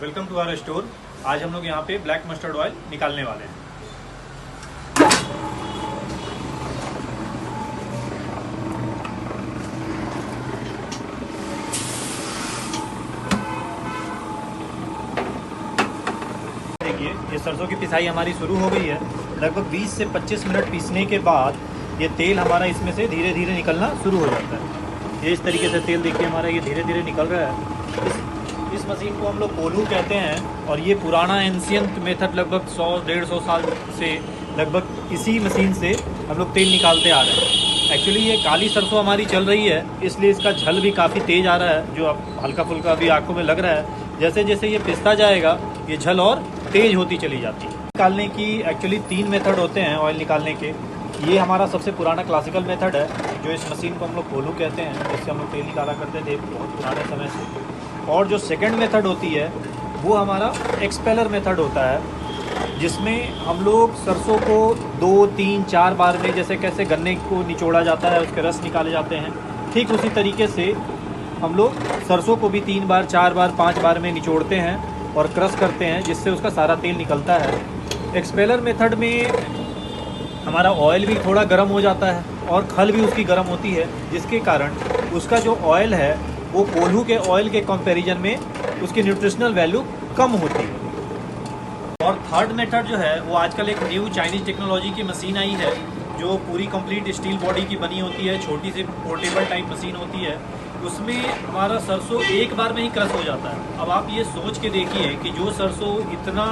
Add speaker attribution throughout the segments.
Speaker 1: Welcome to our store. आज हम लोग यहाँ पे ब्लैक मस्टर्ड ऑयल निकालने वाले हैं। देखिए, ये सरसों की पिसाई हमारी शुरू हो गई है। लगभग 20 से 25 मिनट पीसने के बाद ये तेल हमारा इसमें से धीरे धीरे निकलना शुरू हो जाता है। ये इस तरीके से तेल देखिए हमारा ये धीरे धीरे निकल रहा है। इस मशीन को हम लोग कोल्हू कहते हैं और ये पुराना एंशियंट मेथड लगभग 100-150 साल से लगभग इसी मशीन से हम लोग तेल निकालते आ रहे हैं। एक्चुअली ये काली सरसों हमारी चल रही है, इसलिए इसका झल भी काफ़ी तेज़ आ रहा है, जो अब हल्का फुल्का भी आंखों में लग रहा है। जैसे जैसे ये पिसता जाएगा ये झल और तेज़ होती चली जाती है। निकालने की एक्चुअली 3 मेथड होते हैं ऑयल निकालने के। ये हमारा सबसे पुराना क्लासिकल मेथड है, जो इस मशीन को हम लोग कोल्हू कहते हैं, जिससे हम लोग तेल निकाला करते थे बहुत पुराने समय से। और जो सेकंड मेथड होती है वो हमारा एक्सपेलर मेथड होता है, जिसमें हम लोग सरसों को 2, 3, 4 बार में, जैसे कैसे गन्ने को निचोड़ा जाता है उसके रस निकाले जाते हैं, ठीक उसी तरीके से हम लोग सरसों को भी 3 बार, 4 बार, 5 बार में निचोड़ते हैं और क्रश करते हैं, जिससे उसका सारा तेल निकलता है। एक्सपेलर मेथड में हमारा ऑयल भी थोड़ा गर्म हो जाता है और खल भी उसकी गर्म होती है, जिसके कारण उसका जो ऑयल है वो कोल्हू के ऑयल के कंपैरिजन में उसकी न्यूट्रिशनल वैल्यू कम होती है। और थर्ड मेथड जो है वो आजकल एक न्यू चाइनीज़ टेक्नोलॉजी की मशीन आई है, जो पूरी कंप्लीट स्टील बॉडी की बनी होती है, छोटी सी पोर्टेबल टाइप मशीन होती है। उसमें हमारा सरसों एक बार में ही क्रश हो जाता है। अब आप ये सोच के देखिए कि जो सरसों इतना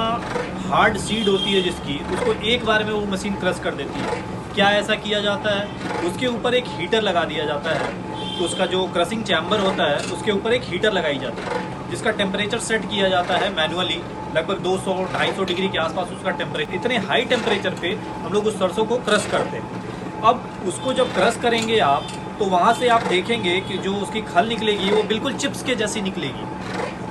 Speaker 1: हार्ड सीड होती है जिसकी, उसको एक बार में वो मशीन क्रश कर देती है। क्या ऐसा किया जाता है? उसके ऊपर एक हीटर लगा दिया जाता है, उसका जो क्रशिंग चैम्बर होता है उसके ऊपर एक हीटर लगाई जाती है, जिसका टेम्परेचर सेट किया जाता है मैनुअली, लगभग 200-250 डिग्री के आसपास उसका टेम्परेचर। इतने हाई टेम्परेचर पे हम लोग उस सरसों को क्रश करते हैं। अब उसको जब क्रश करेंगे आप, तो वहाँ से आप देखेंगे कि जो उसकी खल निकलेगी वो बिल्कुल चिप्स के जैसी निकलेगी,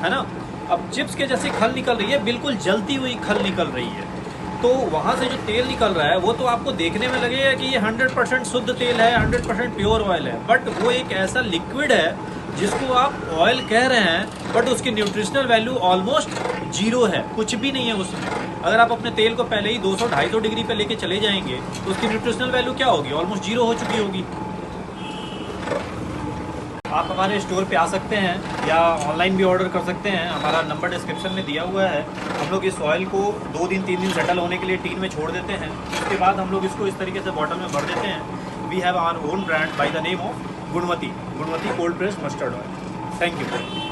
Speaker 1: है ना। अब चिप्स के जैसी खल निकल रही है, बिल्कुल जलती हुई खल निकल रही है। तो वहाँ से जो तेल निकल रहा है वो तो आपको देखने में लगेगा कि ये 100% शुद्ध तेल है, 100% प्योर ऑयल है, बट वो एक ऐसा लिक्विड है जिसको आप ऑयल कह रहे हैं, बट उसकी न्यूट्रिशनल वैल्यू ऑलमोस्ट जीरो है, कुछ भी नहीं है उसमें। अगर आप अपने तेल को पहले ही 200-250 डिग्री पे लेके चले जाएंगे तो उसकी न्यूट्रिशनल वैल्यू क्या होगी? ऑलमोस्ट जीरो हो चुकी होगी। आप हमारे स्टोर पे आ सकते हैं या ऑनलाइन भी ऑर्डर कर सकते हैं, हमारा नंबर डिस्क्रिप्शन में दिया हुआ है। हम लोग इस ऑयल को 2 दिन 3 दिन सेटल होने के लिए टीन में छोड़ देते हैं, उसके बाद हम लोग इसको इस तरीके से बॉटल में भर देते हैं। We have our own brand by the name of Gunvati cold pressed mustard oil. Thank you.